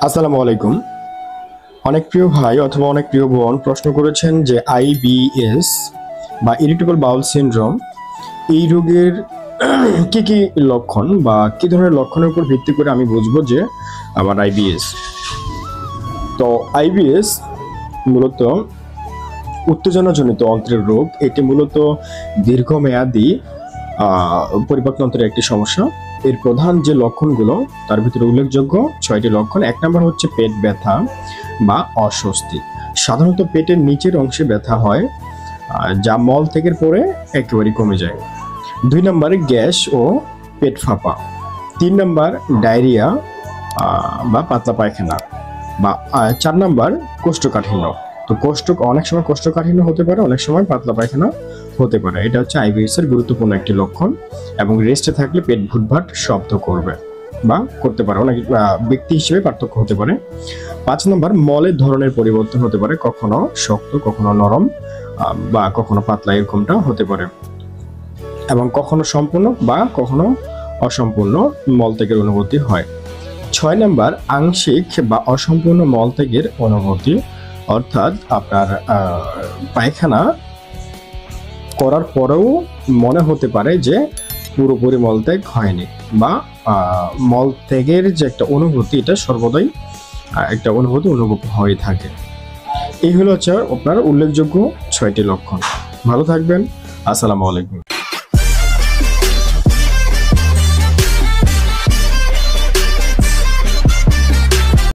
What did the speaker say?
আসসালামু আলাইকুম। অনেক প্রিয় ভাই অথবা অনেক প্রিয় বোন প্রশ্ন করেছেন যে আইবিএস বা ইরিটেবল বাউল সিনড্রোম এই রোগের কি কি লক্ষণ বা কি ধরনের লক্ষণের উপর ভিত্তি করে আমি বুঝবো যে আমার আইবিএস। তো আইবিএস মূলত উত্তেজনাজনিত অন্ত্রের রোগ। এটি মূলত দীর্ঘমেয়াদী পরিপাকতন্ত্রের একটি সমস্যা। এর প্রধান যে লক্ষণগুলো তার ভিতরে উল্লেখযোগ্য 6টি লক্ষণ। 1 নম্বর হচ্ছে পেট ব্যথা বা অস্বস্তি। সাধারণত পেটের নিচের অংশে ব্যথা হয়, যা মল ত্যাগের পরে একেবারে কমে যায়। 2 নম্বরে গ্যাস ও পেট ফাঁপা। 3 নম্বর ডায়রিয়া বা পাতলা পায়খানা বা 4 নম্বর কোষ্ঠকাঠিন্য। তো অনেক সময় কোষ্ঠকাঠিন্য হতে পারে, অনেক সময় পাতলা পায়খানা হতে পারে। এটা হচ্ছে আইবিএস এর গুরুত্বপূর্ণ একটি লক্ষণ। এবং রেস্টে থাকলে পেট ভুটভাট শব্দ করবে বা করতে পারে, অনেক ব্যক্তি হিসেবে পার্থক্য হতে পারে। 5 নম্বর মলের ধরনের পরিবর্তন হতে পারে, কখনো শক্ত, কখনো নরম বা কখনো পাতলা, এরকমটা হতে পারে। এবং কখনো সম্পূর্ণ বা কখনো অসম্পূর্ণ মলত্যাগের অনুভূতি হয়। 6 নম্বর আংশিক বা অসম্পূর্ণ মলত্যাগের অনুভূতি, অর্থাৎ আপনার পায়খানা করার পরেও মনে হতে পারে যে পুরোপুরি মলত্যাগ হয়নি, বা মলত্যাগের যে একটা অনুভূতি, এটা সর্বদাই একটা অনুভব হয়ে থাকে। এই হলো হচ্ছে আপনার উল্লেখযোগ্য 6টি লক্ষণ। ভালো থাকবেন। আসসালামু আলাইকুম।